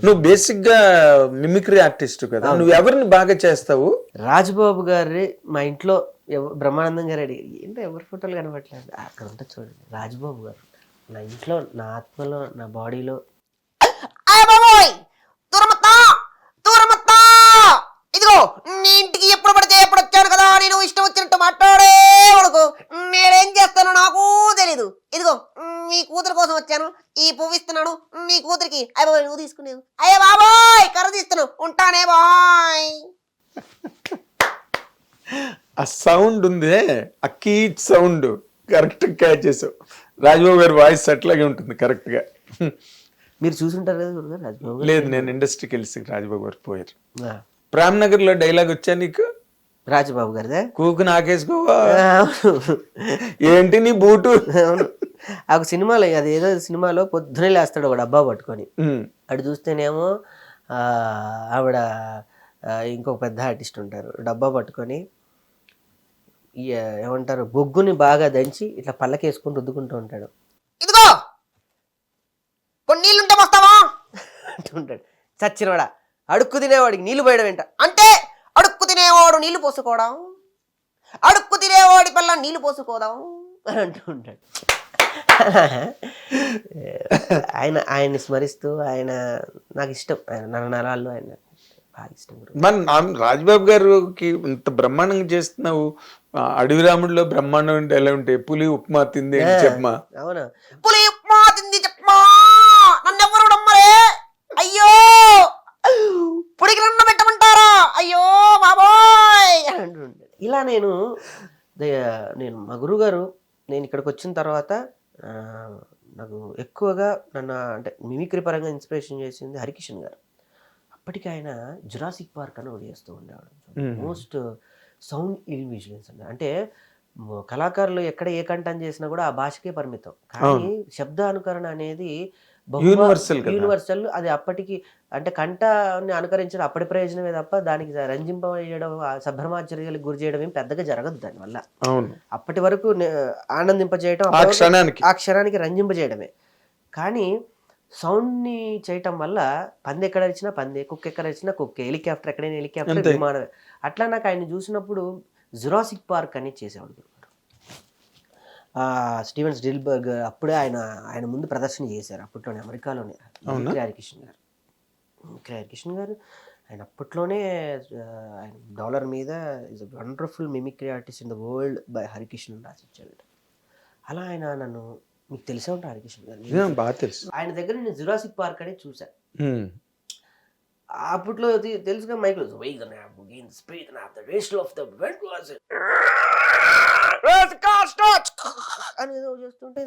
నువ్వు బేసిక్ గా mimicry artist కదా, నువ్వు ఎవరిని బాగా చేస్తావు? రాజబాబు గారి మా ఇంట్లో బ్రహ్మానందం గారు అడిగి ఏంటో ఎవరి ఫోటోలు కనబట్లేదు, అక్కడ ఉంటుంది చూడండి రాజబాబు గారు. నా ఇంట్లో, నా ఆత్మలో, నా బాడీలో. ఇదిగో నీ ఇంటికి ఎప్పుడు పడితే ఎప్పుడు వచ్చాను కదా, నేను ఇష్టం వచ్చినట్టు మాట్లాడే వాళ్ళకు నేనేం చేస్తానో నాకు తెలీదు. ఇదిగో మీ కూతురు కోసం వచ్చాను, ఈ పువ్వు ఇస్తున్నాను మీ కూతురికి. అయ్య బాబాయ్ నువ్వు తీసుకునేవు. అయ్యే బాబాయ్ కర్ర తీస్తున్నావు, ఉంటానే బాయ్. ఆ సౌండ్ ఉందే, ఆ కీచ్ సౌండ్ కరెక్ట్ క్యాచ్ చేసావు. రాజబాబు గారి వాయిస్ అట్లాగే ఉంటుంది కరెక్ట్ గా. మీరు చూసుంటారు కదా గురుగారు రాజబాబు గారు? లేదు, నేను ఇండస్ట్రీకి వెళ్ళి రాజబాబు గారు పోయారు. ప్రేమ్నగర్ లో డైలాగ్ వచ్చా నీకు? రాజబాబు గారిదే. కూకు నాకేసుకోవా ఏంటి నీ బూటు. అవును, ఆ సినిమాలో అది ఏదో సినిమాలో పొద్దునే లేస్తాడు ఒక డబ్బా పట్టుకొని. అటు చూస్తేనేమో ఆవిడ ఇంకొక పెద్ద ఆర్టిస్ట్ ఉంటారు, డబ్బా పట్టుకొని ఏమంటారు బొగ్గుని బాగా దంచి ఇట్లా పళ్ళకేసుకుని రుద్దుకుంటూ ఉంటాడు. ఇదిగో కొన్ని నీళ్ళుంటే వస్తావా అంటుంటాడు. చచ్చినవాడా, అడుక్కు తినేవాడికి నీళ్లు పోయడం ఏంట అంటే అడుక్కు తినేవాడు నీళ్లు పోసుకోవడం, అడుక్కు తినేవాడి పిల్ల నీళ్లు పోసుకోదాం అని అంటూ ఉంటాడు. ఆయన్ని స్మరిస్తూ, ఆయన నాకు ఇష్టం, ఆయన నరనరాల్లో ఆయన బాగా ఇష్టం. మన రాజబాబు గారికి ఇంత బ్రహ్మాండంగా చేస్తున్నావు. అడవి రాముడిలో బ్రహ్మాండం అంటే ఎలా ఉంటాయి? పులి ఉప్మా తింది చెప్పమా. అవునా, పులి ఉప్మా తింది చెప్పమా, నన్నెవరు నమ్మరే, అయ్యో పుడికి నన్ను పెట్టమంటారా, అయ్యో బాబోయ్ అంటుంటాడు. ఇలా నేను మా గురువు గారు, నేను ఇక్కడికి వచ్చిన తర్వాత నాకు ఎక్కువగా నన్ను అంటే మిమిక్రీ పరంగా ఇన్స్పిరేషన్ చేసింది హరికిషన్ గారు. అప్పటికి ఆయన జురాసిక్ పార్క్ అని ఒకటి చేస్తూ ఉండేవాడు. మోస్ట్ సౌండ్ ఇల్యూజన్స్ అంటే కళాకారులు ఎక్కడ ఏ కంఠం చేసినా కూడా ఆ భాషకే పరిమితం, కానీ శబ్ద అనుకరణ అనేది యూనివర్సల్. అది అప్పటికి అంటే కంఠాన్ని అనుకరించడం అప్పటి ప్రయోజనమే తప్ప దానికి రంజింపజేయడం, సభ్రమాచర్యలకు గురి చేయడం ఏం పెద్దగా జరగదు దానివల్ల. అప్పటి వరకు ఆనందింపజేయడం, ఆ క్షణానికి రంజింపజేయడమే. కానీ సౌండ్ని చేయటం వల్ల పంది ఎక్కడ ఇచ్చినా పంది, కుక్క ఎక్కడ ఇచ్చినా కుక్కే, హెలికాప్టర్ ఎక్కడైనా హెలికాప్టర్, విమానమే. అట్లా నాకు ఆయన చూసినప్పుడు జురాసిక్ పార్క్ అని చేసేవాడు స్టీవెన్ స్పిల్బర్గ్. అప్పుడే ఆయన ముందు ప్రదర్శన చేశారు అప్పట్లోనే అమెరికాలోనే హరికిషన్ గారు. ఆయన అప్పట్లోనే ఆయన డాలర్ మీద is a wonderful mimicry artist in the world by Harikishan రాసిచ్చాడు. అలా ఆయన నన్ను, మీకు తెలిసే ఉంటారు హరికిషన్ గారు, బాగా తెలుసు. ఆయన దగ్గర నేను జురాసిక్ పార్క్ అనేది చూశాను. అప్పట్లో తెలుసుగా మైక్లో అని ఏదో చేస్తుంటే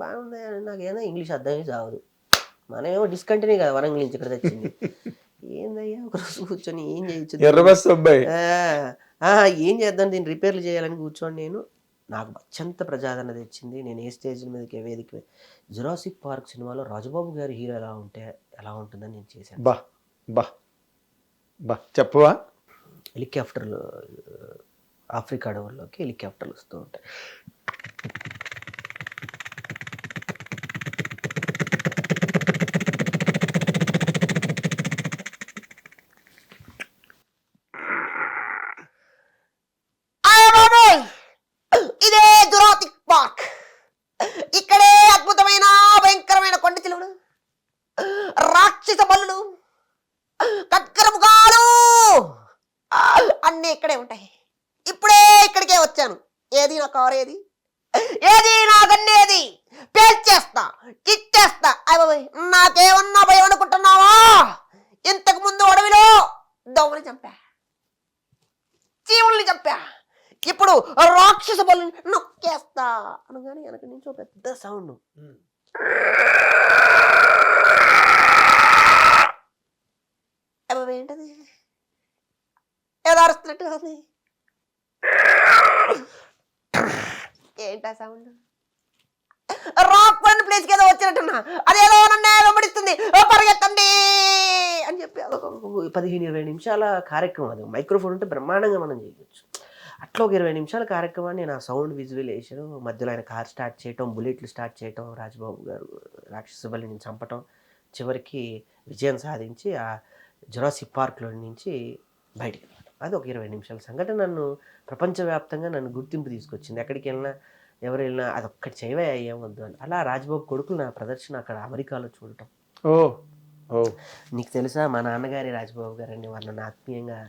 బాగుంది, నాకేదో ఇంగ్లీష్ అర్థమే చావదు. మనమేమో డిస్కంటిన్యూ కదా వరంగల్ నుంచి ఇక్కడ తెచ్చింది. ఏందయ్యా ఒకరోజు కూర్చొని ఏం చేయొచ్చు, ఏం చేద్దాం దీన్ని రిపేర్లు చేయాలని కూర్చొని నేను, నాకు అత్యంత ప్రజాదరణ తెచ్చింది. నేను ఏ స్టేజ్ మీదకి వేదిక జురాసిక్ పార్క్ సినిమాలో రాజబాబు గారి హీరో ఎలా ఉంటుందని నేను చేశాను. చెప్పవా? హెలికాప్టర్లు ఆఫ్రికా అడవుల్లోకి హెలికాప్టర్లు వస్తూ ఉంటాయి. ఇదే జురాసిక్ పార్క్, ఇక్కడే అద్భుతమైన భయంకరమైన కొండ చిలువలు, రాక్షస బలులు, కట్కరముఖాలు అన్నీ ఇక్కడే ఉంటాయి. ఇప్పుడే ఇక్కడికే వచ్చాను. ఏది నా కారు, ఏది నా గన్నేది, పేల్చేస్తా, కిచ్చేస్తా. అయ్య నాకేమన్నా భయం అనుకుంటున్నావా? ఇంతకు ముందు అడవిలో దోమని చంపా, చీవుల్ని చంపా, ఇప్పుడు రాక్షస బలు నొక్కేస్తా అనగానే వెనక నుంచి ఒక పెద్ద సౌండ్. ఏంటది, ఏదో అరుస్తున్నట్టుగా ఉంది. ఏంటా సౌండ్? రాక్ పండ్ ప్లేస్కి ఏదో వచ్చినట్టున్నా, అదేదో నన్ను వెంబడిస్తుంది, పరిగెత్తండి అని చెప్పి 15-20 నిమిషాల కార్యక్రమం. అది మైక్రోఫోన్ ఉంటే బ్రహ్మాండంగా మనం చేయవచ్చు. అట్లా ఒక 20 నిమిషాల కార్యక్రమాన్ని నేను ఆ సౌండ్ విజువలైజేషన్, మధ్యలో ఆయన కార్ స్టార్ట్ చేయటం, బుల్లెట్లు స్టార్ట్ చేయటం, రాజబాబు గారు రాక్షస బలిని చంపటం, చివరికి విజయం సాధించి ఆ జురాసిక్ పార్క్లో నుంచి బయటికి వెళ్ళాను. అది ఒక 20 నిమిషాల సంఘటన నన్ను ప్రపంచవ్యాప్తంగా నన్ను గుర్తింపు తీసుకొచ్చింది. ఎక్కడికి వెళ్ళినా ఎవరు వెళ్ళినా అదొక్కటి చేయవే అయ్యేమొద్దు అని. అలా రాజ్బాబు కొడుకులు నా ప్రదర్శన అక్కడ అమెరికాలో చూడటం. నీకు తెలుసా మా నాన్నగారి రాజ్బాబు గారని వాళ్ళని ఆత్మీయంగా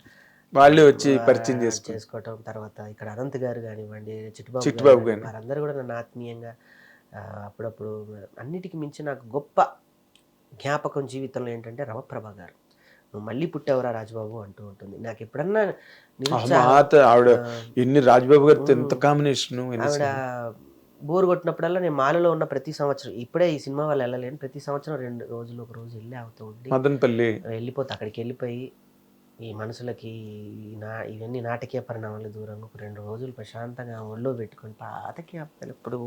వాళ్ళే వచ్చి పరిచయం చేసుకోవటం. తర్వాత ఇక్కడ అనంత్ గారు కానివ్వండి, చిట్టుబాబు గారు వారందరూ కూడా నన్ను ఆత్మీయంగా అప్పుడప్పుడు. అన్నిటికీ మించి నాకు గొప్ప జ్ఞాపకం జీవితంలో ఏంటంటే రమప్రభ గారు, నువ్వు మళ్ళీ పుట్టావురా రాజ్బాబు అంటూ ఉంటుంది. నాకు ఎప్పుడన్నా ఆవిడ ఎన్ని రాజ్బాబు గారితో ఎంత కాంబినేషన్. ఆవిడ బోర్ కొట్టినప్పుడల్లా నేను మాలలో ఉన్న ప్రతి సంవత్సరం, ఇప్పుడే ఈ సినిమా వాళ్ళు వెళ్ళలేను, ప్రతి సంవత్సరం 2 రోజులు ఒక రోజు వెళ్ళి అవుతూ ఉండి మదనపల్లి వెళ్ళిపోతే అక్కడికి వెళ్ళిపోయి ఈ మనసులకి ఇవన్నీ నాటకీయ పరిణామాలు దూరంగా ఒక 2 రోజులు ప్రశాంతంగా ఒళ్ళో పెట్టుకొని పాత జ్ఞాపకాలు ఎప్పుడు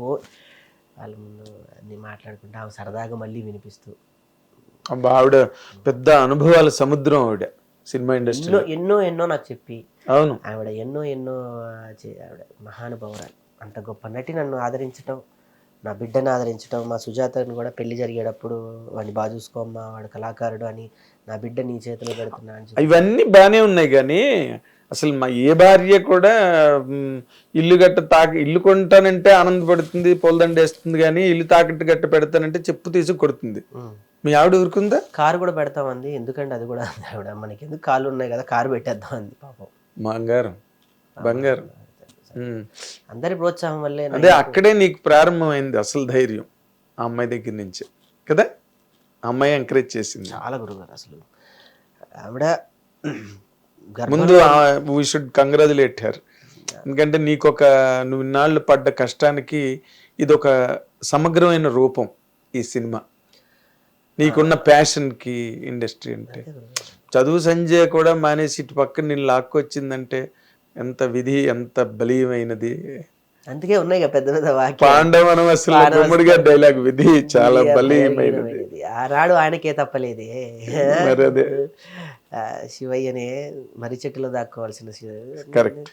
వాళ్ళ ముందు అన్ని మాట్లాడుకుంటూ ఆమె సరదాగా మళ్ళీ వినిపిస్తూ. ఆవిడ పెద్ద అనుభవాల సముద్రం ఆవిడ సినిమా ఇండస్ట్రీ. ఎన్నో ఎన్నో నాకు చెప్పి అవును ఆవిడ ఎన్నో ఆవిడ మహానుభావురాలు. అంత గొప్ప నటి నన్ను ఆదరించడం, నా బిడ్డను ఆదరించడం, మా సుజాతను కూడా పెళ్లి జరిగేటప్పుడు వాడిని బాగా చూసుకోమ్మా వాడు కళాకారుడు అని, నా బిడ్డ నీ చేతిలో పెడుతున్నా అని చెప్పి. ఇవన్నీ బాగానే ఉన్నాయి కానీ అసలు మా ఏ భార్య కూడా ఇల్లు కొంటానంటే ఆనందపడుతుంది, పొలదండ వేస్తుంది, కానీ ఇల్లు తాకట్టు గట్ట పెడతానంటే చెప్పు తీసి కొడుతుంది. మీ ఆవిడ ఊరుకుందా? కారు కూడా పెడతామంది. ఎందుకంటే అది కూడా ఆవిడ మనకి ఎందుకు కాళ్ళు ఉన్నాయి కదా కారు పెట్టేద్దాం అంది. పాపం బంగారం. అందరి ప్రోత్సాహం వల్లే. అదే అక్కడే నీకు ప్రారంభమైంది అసలు ధైర్యం, ఆ అమ్మాయి దగ్గర నుంచి కదా. అమ్మాయి ఎంకరేజ్ చేసింది చాలా గురుగారు. అసలు ఆవిడ ముందు వీ షుడ్ కంగ్రాచులేట్ హర్. ఎందుకంటే నువ్వు ఇన్నాళ్ళు పడ్డ కష్టానికి ఇది ఒక సమగ్రమైన రూపం ఈ సినిమా. నీకున్న ప్యాషన్కి ఇండస్ట్రీ అంటే. చదువు సంజయ్ కూడా మానేసి ఇటు పక్కన నేను లాక్కొచ్చిందంటే ఎంత విధి, ఎంత బలీయమైనది. అందుకే ఉన్నాయి పెద్ద పెద్ద పాండవనం అసలు గుమ్మడిగా డైలాగ్ విధి చాలా బలీయమైనది. ఆనాడు ఆయనకే తప్పలేదే, అదే శివయ్యనే మర్రి చెట్టులో దాక్కోవాల్సిన కరెక్ట్.